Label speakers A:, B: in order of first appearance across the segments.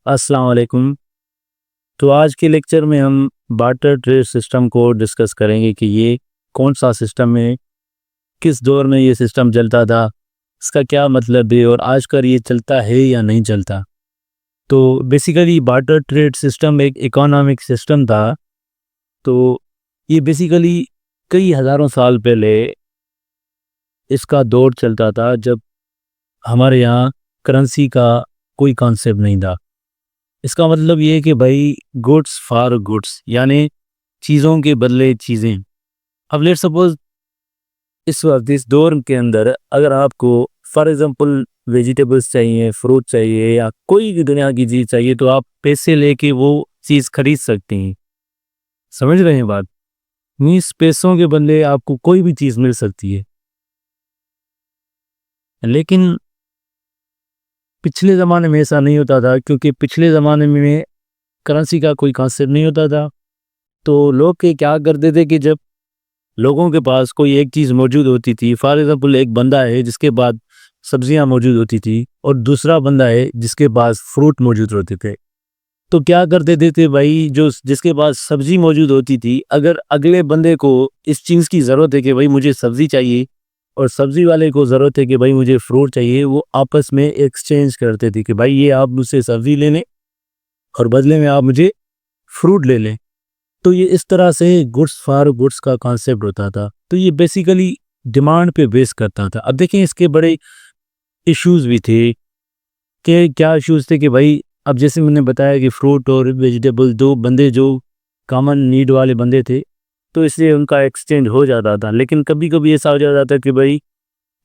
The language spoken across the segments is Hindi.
A: अस्सलाम वालेकुम। तो आज के लेक्चर में हम बार्टर ट्रेड सिस्टम को डिस्कस करेंगे कि ये कौन सा सिस्टम है, किस दौर में ये सिस्टम चलता था, इसका क्या मतलब है और आजकल ये चलता है या नहीं चलता। तो बेसिकली बार्टर ट्रेड सिस्टम एक इकोनॉमिक सिस्टम था। तो ये बेसिकली कई हज़ारों साल पहले इसका दौर चलता था जब हमारे यहाँ करेंसी का कोई कॉन्सेप्ट नहीं था। इसका मतलब ये है कि भाई गुड्स फॉर गुड्स, यानी चीज़ों के बदले चीज़ें। अब लेट सपोज इस वक्त इस दौर के अंदर अगर आपको फॉर एग्जांपल वेजिटेबल्स चाहिए, फ्रूट चाहिए या कोई भी दुनिया की चीज़ चाहिए तो आप पैसे लेके वो चीज़ खरीद सकते हैं। समझ रहे हैं बात? मीन्स पैसों के बदले आपको कोई भी चीज़ मिल सकती है। लेकिन पिछले ज़माने में ऐसा नहीं होता था, क्योंकि पिछले ज़माने में करेंसी का कोई कॉन्सेप्ट नहीं होता था। तो लोग के क्या करते थे कि जब लोगों के पास कोई एक चीज़ मौजूद होती थी, फॉर एग्जांपल एक बंदा है जिसके पास सब्जियां मौजूद होती थी और दूसरा बंदा है जिसके पास फ्रूट मौजूद होते थे। तो क्या करते थे भाई, जो जिसके पास सब्जी मौजूद होती थी, अगर अगले बंदे को इस चीज़ की ज़रूरत है कि भाई मुझे सब्जी चाहिए और सब्जी वाले को ज़रूरत है कि भाई मुझे फ्रूट चाहिए, वो आपस में एक्सचेंज करते थे कि भाई ये आप मुझसे सब्जी ले लें और बदले में आप मुझे फ्रूट ले लें। तो ये इस तरह से गुड्स फॉर गुड्स का कॉन्सेप्ट होता था। तो ये बेसिकली डिमांड पे बेस करता था। अब देखें इसके बड़े इश्यूज भी थे कि क्या इश्यूज थे कि भाई, अब जैसे मैंने बताया कि फ्रूट और वेजिटेबल दो बंदे जो कॉमन नीड वाले बंदे थे, तो इसलिए उनका एक्सचेंज हो जाता था। लेकिन कभी कभी ऐसा हो जाता था कि भाई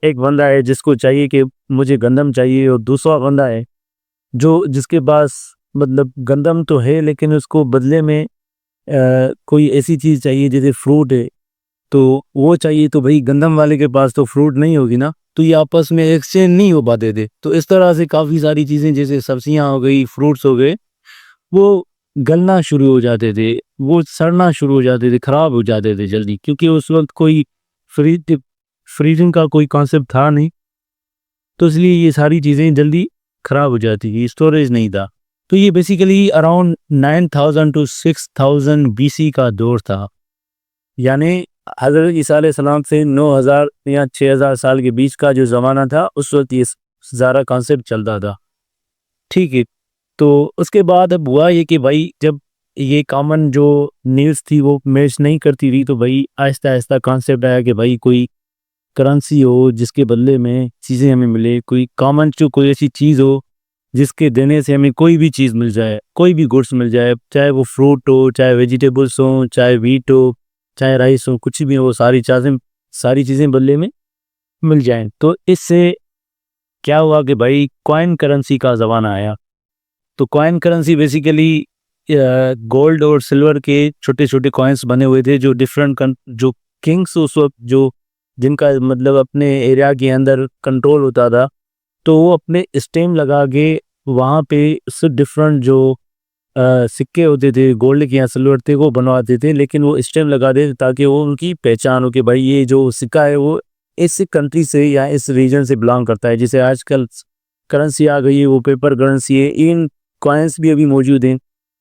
A: एक बंदा है जिसको चाहिए कि मुझे गंदम चाहिए और दूसरा बंदा है जो जिसके पास मतलब गंदम तो है लेकिन उसको बदले में कोई ऐसी चीज़ चाहिए जैसे फ्रूट है, तो वो चाहिए। तो भाई गंदम वाले के पास तो फ्रूट नहीं होगी ना, तो ये आपस में एक्सचेंज नहीं हो पाते थे। तो इस तरह से काफ़ी सारी चीज़ें जैसे सब्जियां हो गई, फ्रूट्स हो गए, वो गलना शुरू हो जाते थे, वो सड़ना शुरू हो जाते थे, ख़राब हो जाते थे जल्दी, क्योंकि उस वक्त कोई फ्रीजिंग का कोई कॉन्सेप्ट था नहीं। तो इसलिए ये सारी चीज़ें जल्दी ख़राब हो जाती थी, स्टोरेज नहीं था। तो ये बेसिकली अराउंड 9000 टू 6000 बीसी का दौर था, यानी हज़रत ईसा अलैहिस्सलाम से 9000 या 6000 साल के बीच का जो ज़माना था, उस वक्त ये सारा कॉन्सेप्ट चलता था। ठीक है। तो उसके बाद अब हुआ ये कि भाई जब ये कॉमन जो नीड्स थी वो मैच नहीं करती थी, तो भाई आहिस्ता आहिस्ता कॉन्सेप्ट आया कि भाई कोई करेंसी हो जिसके बदले में चीज़ें हमें मिले, कोई कॉमन जो कोई ऐसी चीज़ हो जिसके देने से हमें कोई भी चीज़ मिल जाए, कोई भी गुड्स मिल जाए, चाहे वो फ्रूट हो, चाहे वेजिटेबल्स हो, चाहे वीट हो, चाहे राइस हो, कुछ भी हो, सारी चीज़ें बदले में मिल जाएं। तो इससे क्या हुआ कि भाई कॉइन करेंसी का ज़माना आया। तो कॉइन करेंसी बेसिकली गोल्ड और सिल्वर के छोटे छोटे कॉइन्स बने हुए थे, जो डिफरेंट जो किंग्स उस वक्त जो जिनका मतलब अपने एरिया के अंदर कंट्रोल होता था, तो वो अपने स्टेम लगा के वहाँ पे उससे डिफरेंट जो सिक्के होते थे, गोल्ड के या सिल्वर थे, वो बनवाते थे। लेकिन वो स्टेम लगा देते ताकि वो उनकी पहचान हो कि भाई ये जो सिक्का है वो इस कंट्री से या इस रीजन से बिलोंग करता है। जैसे आजकल करेंसी आ गई है, वो पेपर करेंसी है। इन कॉइन्स भी अभी मौजूद हैं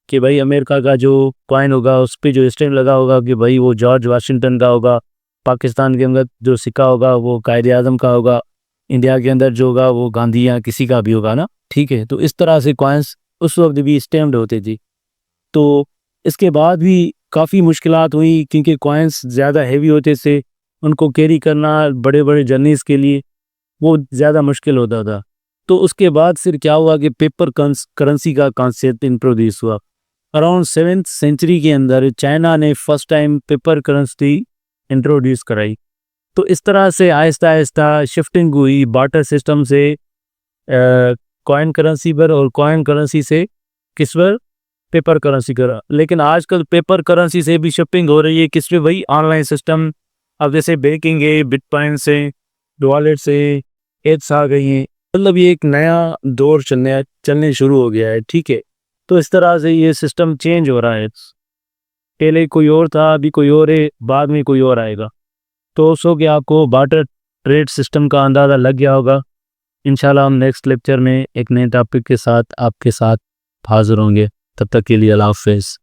A: कि भाई अमेरिका का जो कॉइन होगा उस पर जो स्टेम लगा होगा कि भाई वो जॉर्ज वाशिंगटन का होगा, पाकिस्तान के अंदर जो सिक्का होगा वो कायदे आज़म का होगा, इंडिया के अंदर जो होगा वो गांधी या किसी का भी होगा ना। ठीक है। तो इस तरह से कॉइन्स उस वक्त भी स्टैम्प्ड होते थे। तो इसके बाद भी काफ़ी मुश्किलात हुई, क्योंकि कॉइन्स ज़्यादा हैवी होते थे, उनको कैरी करना बड़े बड़े जर्नीज़ के लिए वो ज़्यादा मुश्किल होता था। तो उसके बाद फिर क्या हुआ कि पेपर करेंसी का कॉन्सेप्ट इंट्रोड्यूस हुआ। अराउंड 7th सेंचुरी के अंदर चाइना ने first time paper currency introduce कराई। तो इस तरह से आहिस्ता आहिस्ता शिफ्टिंग हुई बार्टर सिस्टम से कॉइन करेंसी पर, और कॉइन करेंसी से किस पर, पेपर करेंसी करा। लेकिन आजकल पेपर करेंसी से भी शिफ्टिंग हो रही है किस पे भाई, ऑनलाइन सिस्टम। अब जैसे बैंकिंग है, बिटकॉइन से, वॉलेट से, एप्स आ गई हैं। मतलब ये एक नया दौर चलने शुरू हो गया है। ठीक है। तो इस तरह से ये सिस्टम चेंज हो रहा है। पहले कोई और था, अभी कोई और है, बाद में कोई और आएगा। तो सो कि आपको बार्टर ट्रेड सिस्टम का अंदाज़ा लग गया होगा। इंशाल्लाह हम नेक्स्ट लेक्चर में एक नए टॉपिक के साथ आपके साथ हाजिर होंगे। तब तक के लिए अल्लाह हाफ़िज़।